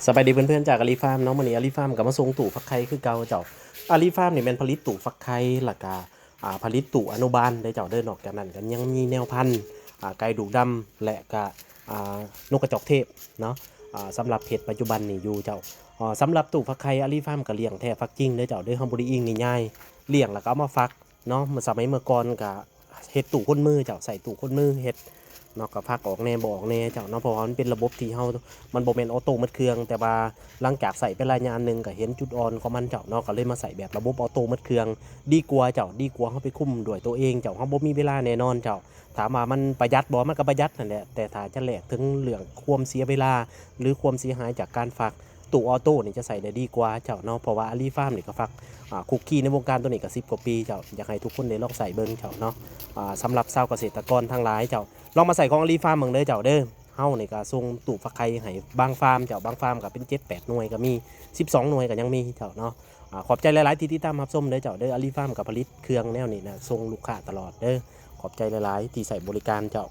สบายดีเพื่อนๆจากอาลีฟาร์มเนาะมื้อนี้อาลีฟาร์มก็มาส่งตู้ฟักไข่คือเก่าเจ้าอาลีฟาร์มนี่แม่นผลิตตู้ฟักไข่แล้วก็ผลิตตู้อนุบาลได้เจ้าเด้อนอกจากนั้นก็ยังมีแนวพันธุ์ไก่ดุดำและก็อ่านกกระจอกเทศเนาะสำหรับเพจปัจจุบันนี่อยู่เจ้าสำหรับตู้ฟักไข่อาลีฟาร์มก็เลี้ยงแท้ฟักจริงเด้อเจ้าเด้อเฮาบ่ได้อิงง่ายๆเลี้ยงแล้วก็เอามาฟักเนาะเมื่อสมัยเมื่อก่อนก็เฮ็ดตู้คนมือเจ้าใส่ตู้คนมือเฮ็ดเนาะก็ฟักออกแน่บ่ออกแน่เจ้าเนาะเพราะว่ามันเป็นระบบที่เฮา มันบ่แม่นออโตมัดเครื่องแต่ว่าหลังจากใส่ไประยะหนึ่งก็เห็นจุดอ่อนของมันเจ้าเนาะก็เลยมาใส่แบบระบบออโตมัดเครื่องดีกว่าเจ้าดีกว่าเฮาไปคุมด้วยตัวเองเจ้าเฮาบ่มีเวลาแน่นอนเจ้าถามว่ามันประหยัดบ่มันก็ประหยัดนั่นแหละแต่ถ้าจะแลกถึงเรื่องความเสียเวลาหรือความเสียหายจากการฝากตู้ออโต้นี่จะใส่ได้ดีกว่าเจ้าเนาะเพราะว่าอาลีฟาร์มนี่ก็ฝากคุกกี้ในวงการตัวนี้ก็10กว่าปีเจ้าอยากให้ทุกคนได้ลองใส่เบิ่งเจ้าเนาะสำหรับชาวเกษตรกรทั้งหลายเจ้าลองมาใส่ของอาลีฟาร์มเบิ่งเด้อเจ้าเด้อ เฮานี่ก็ส่งตู้ฟักไข่ให้บางฟาร์มเจ้าบางฟาร์มก็เป็น7-8หน่วยก็มี12หน่วยก็ยังมีเจ้าเนาะขอบใจหลายๆที่ติดตามรับชมเด้อเจ้าเด้ออาลีฟาร์มก็ผลิตเครื่องแนวนี้นะส่งลูกค้าตลอดเด้อขอบใจหลายๆที่ใส่บริการเจ้า